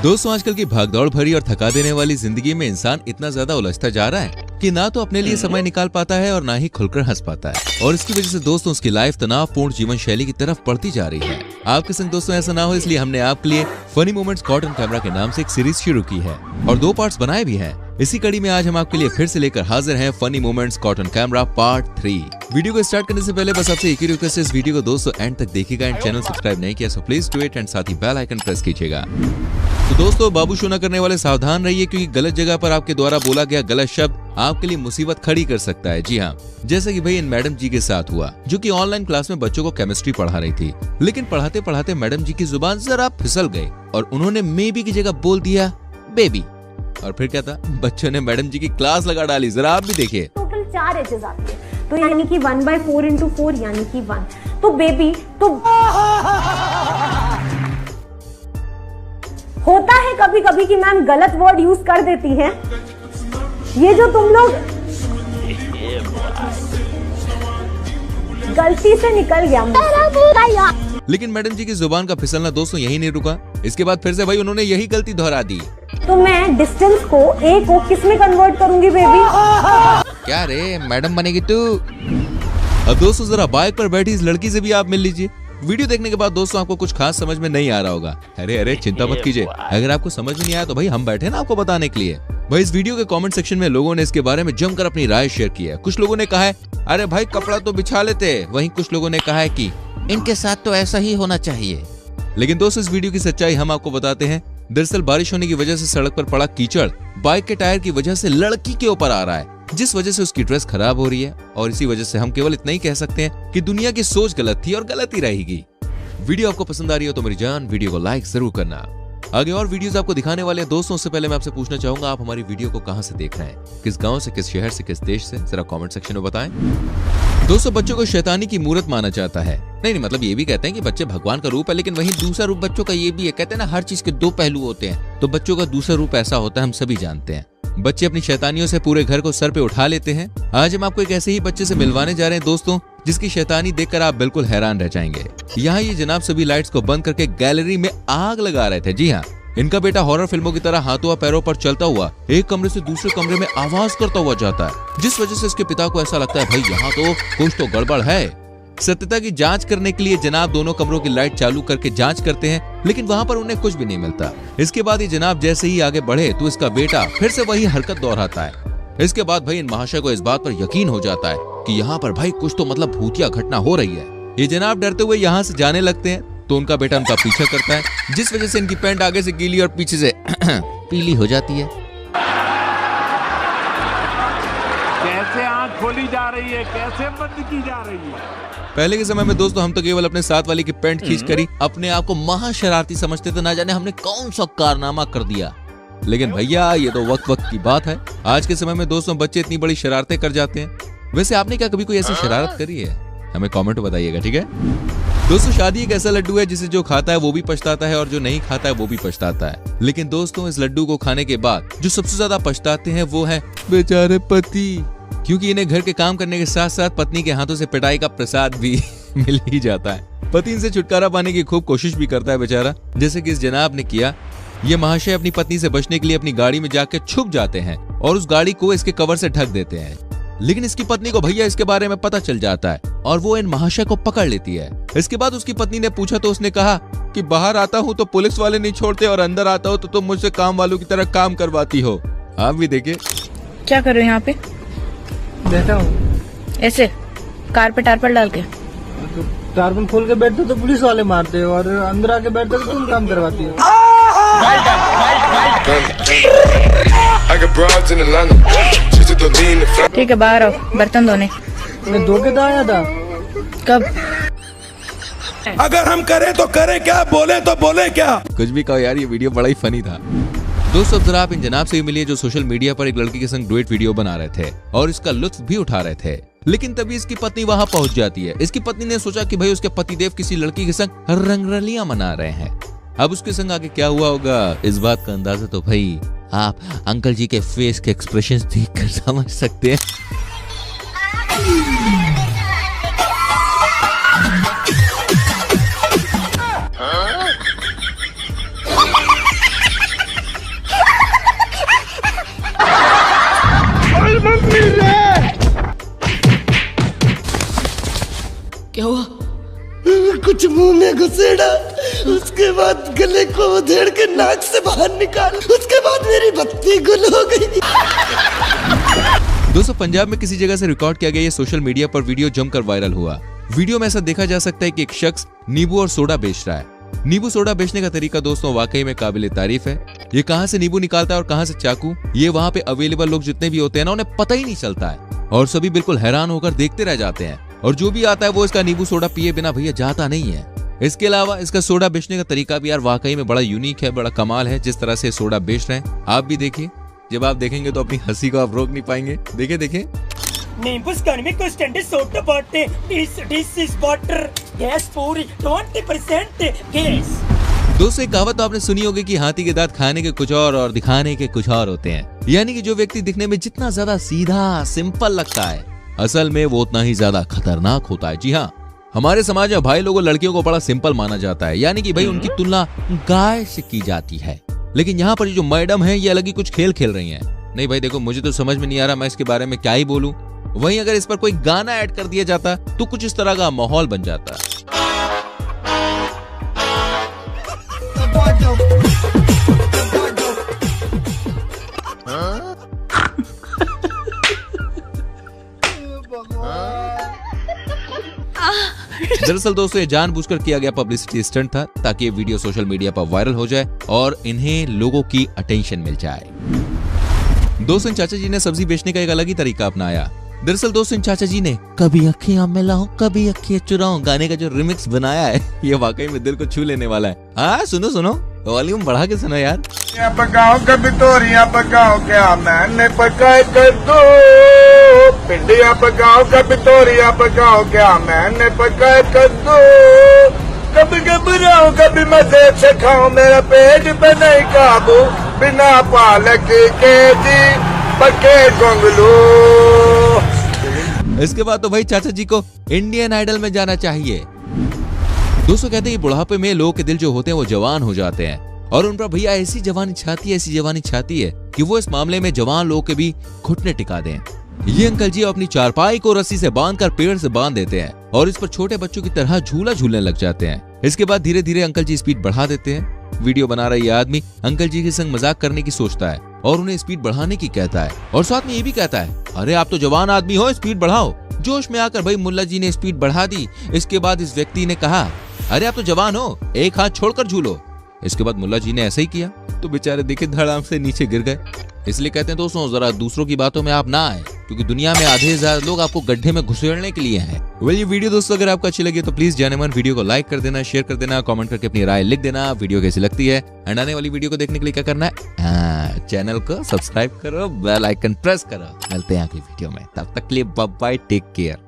दोस्तों आजकल की भागदौड़ भरी और थका देने वाली जिंदगी में इंसान इतना ज्यादा उलझता जा रहा है कि ना तो अपने लिए समय निकाल पाता है और ना ही खुलकर हंस पाता है, और इसकी वजह से दोस्तों उसकी लाइफ तनावपूर्ण जीवन शैली की तरफ बढ़ती जा रही है। आपके संग दोस्तों ऐसा ना हो, इसलिए हमने आपके लिए funny moments caught on camera के नाम से एक सीरीज शुरू की है और 2 पार्ट्स बनाए भी हैं। इसी कड़ी में आज हम आपके लिए फिर से लेकर हाजिर हैं funny moments caught on camera part 3। Video को स्टार्ट करने से पहले बस आपसे एक ही रिक्वेस्ट है, इस वीडियो को दोस्तों एंड तक देखिएगा एंड चैनल सब्सक्राइब नहीं किया so please do it and साथ ही बेल आइकन प्रेस कीजिएगा। तो दोस्तों बाबू शोना करने वाले सावधान रहिए, क्योंकि गलत जगह पर आपके द्वारा बोला गया गलत शब्द आपके लिए मुसीबत खड़ी कर सकता है। जी हाँ, जैसे कि भाई इन मैडम जी के साथ हुआ, जो कि ऑनलाइन क्लास में बच्चों को केमिस्ट्री पढ़ा रही थी, लेकिन पढ़ाते पढ़ाते मैडम जी की जुबान जरा फिसल गई और उन्होंने मे बी की जगह बोल दिया बेबी, और फिर क्या था, बच्चों ने मैडम जी की क्लास लगा डाली। जरा आप भी देखिए। टोटल 4 एजेस आती है, तो यानी कि 1/4 into 4 यानी कि 1। तो बेबी तो होता है कभी कभी कि मैम गलत वर्ड यूज कर देती हैं। ये जो तुम लोग गलती से निकल गया। लेकिन मैडम जी की जुबान का फिसलना दोस्तों यही नहीं रुका। इसके बाद फिर से भाई उन्होंने यही गलती दोहरा दी। तो मैं डिस्टेंस को ए को किस में कन्वर्ट करूंगी बेबी? क्या रे मैडम बनेगी तू? अब दोस्तों जरा बाइक पर बैठी इस लड़की से भी आप मिल लीजिए। वीडियो देखने के बाद दोस्तों आपको कुछ खास समझ में नहीं आ रहा होगा। अरे चिंता मत कीजिए, अगर आपको समझ में नहीं आया तो भाई हम बैठे ना आपको बताने के लिए। भाई इस वीडियो के कमेंट सेक्शन में लोगों ने इसके बारे में जमकर अपनी राय शेयर की है। कुछ लोगों ने कहा है अरे भाई कपड़ा तो बिछा लेते, वहीं कुछ लोगों ने कहा है कि इनके साथ तो ऐसा ही होना चाहिए। लेकिन दोस्तों इस वीडियो की सच्चाई हम आपको बताते हैं। दरअसल बारिश होने की वजह से सड़क पर पड़ा कीचड़ बाइक के टायर की वजह से लड़की के ऊपर आ रहा है, जिस वजह से उसकी ड्रेस खराब हो रही है। और इसी वजह से हम केवल इतना ही कह सकते हैं कि दुनिया की सोच गलत थी और गलत ही रहेगी। वीडियो आपको पसंद आ रही हो तो मेरी जान वीडियो को लाइक जरूर करना। आगे और वीडियोस आपको दिखाने वाले हैं दोस्तों। उससे पहले मैं आपसे पूछना चाहूंगा, आप हमारी वीडियो को कहां से देख रहे हैं, किस गांव से, किस शहर से, किस देश से, जरा कमेंट सेक्शन में बताएं। दोस्तों बच्चों को शैतानी की मूरत माना जाता है। नहीं मतलब ये भी कहते हैं कि बच्चे भगवान का रूप है, लेकिन वहीं दूसरा रूप बच्चों का ये भी है। कहते हैं ना हर चीज के 2 पहलू होते हैं, तो बच्चों का दूसरा रूप ऐसा होता है, हम सभी जानते हैं। बच्चे अपनी शैतानियों से पूरे घर को सर पे उठा लेते हैं। आज हम आपको एक ऐसे ही बच्चे से मिलवाने जा रहे हैं दोस्तों, जिसकी शैतानी देखकर आप बिल्कुल हैरान रह जाएंगे। यहाँ ये जनाब सभी लाइट्स को बंद करके गैलरी में आग लगा रहे थे। जी हाँ, इनका बेटा हॉरर फिल्मों की तरह हाथों और पैरों पर चलता हुआ एक कमरे से दूसरे कमरे में आवाज करता हुआ जाता है, जिस वजह से इसके पिता को ऐसा लगता है भाई यहाँ तो कुछ तो गड़बड़ है। सत्यता की जांच करने के लिए जनाब दोनों कमरों की लाइट चालू करके जांच करते हैं, लेकिन वहां पर उन्हें कुछ भी नहीं मिलता। इसके बाद ये जनाब जैसे ही आगे बढ़े तो इसका बेटा फिर से वही हरकत दोहराता है। इसके बाद भाई इन महाशय को इस बात पर यकीन हो जाता है कि यहाँ पर भाई कुछ तो मतलब भूतिया घटना हो रही है। ये जनाब डरते हुए यहाँ से जाने लगते हैं, तो उनका बेटा उनका पीछा करता है, जिस वजह से इनकी पैंट आगे से गीली और पीछे से पीली हो जाती है। कैसे आंख खोली जा रही है, कैसे बंद की जा रही है। पहले के समय में दोस्तों हम तो केवल अपने साथ वाली की पैंट खींच कर ही अपने आप को महा शरारती समझते थे, ना जाने हमने कौन सा कारनामा कर दिया। लेकिन भैया ये तो वक्त की बात है। आज के समय में दोस्तों बच्चे इतनी बड़ी शरारतें कर जाते हैं। वैसे आपने क्या कभी कोई ऐसी शरारत करी है? हमें कमेंट बताइएगा, ठीक है दोस्तों। शादी एक ऐसा लड्डू है जिसे जो खाता है वो भी पछताता है और जो नहीं खाता है वो भी पछताता है। लेकिन दोस्तों इस लड्डू को खाने के बाद जो सबसे ज्यादा पछताते हैं वो है बेचारे पति, क्योंकि इन्हें घर के काम करने के साथ साथ पत्नी के हाथों से पिटाई का प्रसाद भी मिल ही जाता है। पति इनसे छुटकारा पाने की खूब कोशिश भी करता है बेचारा, जैसे कि इस जनाब ने किया। ये महाशय अपनी पत्नी से बचने के लिए अपनी गाड़ी में जाकर छुप जाते हैं और उस गाड़ी को इसके कवर से ढक देते हैं। लेकिन इसकी पत्नी को भैया इसके बारे में पता चल जाता है और वो इन महाशय को पकड़ लेती है। इसके बाद उसकी पत्नी ने पूछा तो उसने कहा कि बाहर आता हूँ तो पुलिस वाले नहीं छोड़ते और अंदर आता हूँ तो तुम मुझसे काम वालों की तरह काम करवाती हो। आप भी देखिए। क्या कर रहे हो यहाँ पे? बैठा हूँ ऐसे कार टारपल डाल के। तो टारपल खोल के बैठते तो पुलिस वाले मारते हो और अंदर आके बैठते तो तुम काम करवाती हो। ठीक है बाहर आओ, बर्तन धोने। मैं धो के तो आया था। कब? अगर हम करें तो करें क्या, बोले तो बोले क्या। कुछ भी कहो यार, ये वीडियो बड़ा ही फनी था। दोस्तों जरा आप इन जनाब से मिलिए जो सोशल मीडिया पर एक लड़की के संग डुएट वीडियो बना रहे थे और इसका लुत्फ भी उठा रहे थे। लेकिन तभी इसकी पत्नी वहां पहुंच जाती है। इसकी पत्नी ने सोचा कि भाई उसके पतिदेव किसी लड़की के संग रंगरलियां मना रहे हैं। अब उसके संग आगे क्या हुआ होगा इस बात का अंदाजा तो भाई आप अंकल जी के फेस के एक्सप्रेशंस देखकर समझ सकते हैं। मुंह में घुसेड़ा, उसके बाद गले को उधेड़ के नाक से बाहर निकाल, उसके बाद मेरी बत्ती गुल हो गई। दोस्तों पंजाब में किसी जगह से रिकॉर्ड किया गया ये सोशल मीडिया पर वीडियो जमकर वायरल हुआ। वीडियो में ऐसा देखा जा सकता है कि एक शख्स नींबू और सोडा बेच रहा है। नींबू सोडा बेचने का तरीका दोस्तों वाकई में काबिले तारीफ है। ये कहां से नींबू निकालता है और कहां से चाकू, ये वहां पे अवेलेबल लोग जितने भी होते हैं ना उन्हें पता ही नहीं चलता है और सभी बिल्कुल हैरान होकर देखते रह जाते हैं। और जो भी आता है वो इसका नींबू सोडा पिए बिना भैया जाता नहीं है। इसके अलावा इसका सोडा बेचने का तरीका भी यार वाकई में बड़ा यूनिक है, बड़ा कमाल है जिस तरह से सोडा बेच रहे हैं। आप भी देखिए, जब आप देखेंगे तो अपनी हंसी को आप रोक नहीं पाएंगे। देखिए देखिए नींबू में कोई स्टैंडर्ड सोडा बाटे, दिस इज वाटर, गैस पूरी 20% गैस। दोस्तों एक कहावत तो आपने सुनी होगी कि हाथी के दांत खाने के कुछ और दिखाने के कुछ और होते हैं। यानी कि जो व्यक्ति दिखने में जितना ज्यादा सीधा सिंपल लगता है असल में वो उतना ही ज्यादा खतरनाक होता है। जी हाँ, हमारे समाज में भाई लोगों लड़कियों को बड़ा सिंपल माना जाता है, यानी कि भाई उनकी तुलना गाय से की जाती है। लेकिन यहाँ पर जो मैडम है ये अलग ही कुछ खेल खेल रही है। नहीं भाई देखो, मुझे तो समझ में नहीं आ रहा मैं इसके बारे में क्या ही बोलूं। वहीं अगर इस पर कोई गाना ऐड कर दिया जाता तो कुछ इस तरह का माहौल बन जाता। दरअसल दोस्तों ये जानबूझकर किया गया पब्लिसिटी स्टंट था ताकि ये वीडियो सोशल मीडिया पर वायरल हो जाए और इन्हें लोगों की अटेंशन मिल जाए। दोस्तों चाचा जी ने सब्जी बेचने का एक अलग ही तरीका अपनाया। दरअसल दोस्तों चाचा जी ने कभी अखियां मिलाऊं कभी अखियां चुराऊं गाने का जो रिमिक्स बनाया है ये वाकई में दिल को छू लेने वाला है। हाँ सुनो सुनो, वॉल्यूम बढ़ा के सुनो यार। पकाओ कभी तोरियां पकाओ, क्या मैंने पकाए कर दो, भिंडियां पकाओ कभी तोरियां पकाओ, क्या मैंने पकाए कर दो, कभी घबराओ कभी मजे से खाओ, मेरा पेट पे नहीं काबू, बिना पालक के जी पके गोंगलू। इसके बाद तो भाई चाचा जी को इंडियन आइडल में जाना चाहिए। दोस्तों कहते हैं कि बुढ़ापे में लोगों के दिल जो होते हैं वो जवान हो जाते हैं और उन पर भैया ऐसी जवानी छाती है कि वो इस मामले में जवान लोगों के भी घुटने टिका दें। ये अंकल जी अपनी चारपाई को रस्सी से बांधकर पेड़ से बांध देते हैं और इस पर छोटे बच्चों की तरह झूला झूलने लग जाते हैं। इसके बाद धीरे धीरे अंकल जी स्पीड बढ़ा देते हैं। वीडियो बना रहा ये आदमी अंकल जी के संग मजाक करने की सोचता है और उन्हें स्पीड बढ़ाने की कहता है और साथ में ये भी कहता है अरे आप तो जवान आदमी हो, स्पीड बढ़ाओ। जोश में आकर भाई मुल्ला जी ने स्पीड बढ़ा दी। इसके बाद इस व्यक्ति ने कहा अरे आप तो जवान हो, एक हाथ छोड़कर झूलो। इसके बाद मुल्ला जी ने ऐसा ही किया तो बेचारे देखे धड़ाम से नीचे गिर गए। इसलिए कहते हैं दोस्तों जरा दूसरों की बातों में आप ना आए क्योंकि दुनिया में आधे से ज्यादा लोग आपको गड्ढे में घुसेड़ने के लिए हैं। ये वीडियो दोस्तों अगर आपको अच्छी लगी तो प्लीज जाने मन वीडियो को लाइक कर देना, शेयर कर देना, कमेंट करके अपनी राय लिख देना वीडियो कैसी लगती है। एंड आने वाली वीडियो को देखने के लिए क्या करना है, चैनल को सब्सक्राइब करो, बेल आइकन प्रेस करो। मिलते हैं अगली वीडियो में, तब तक के लिए बाय बाय, टेक केयर।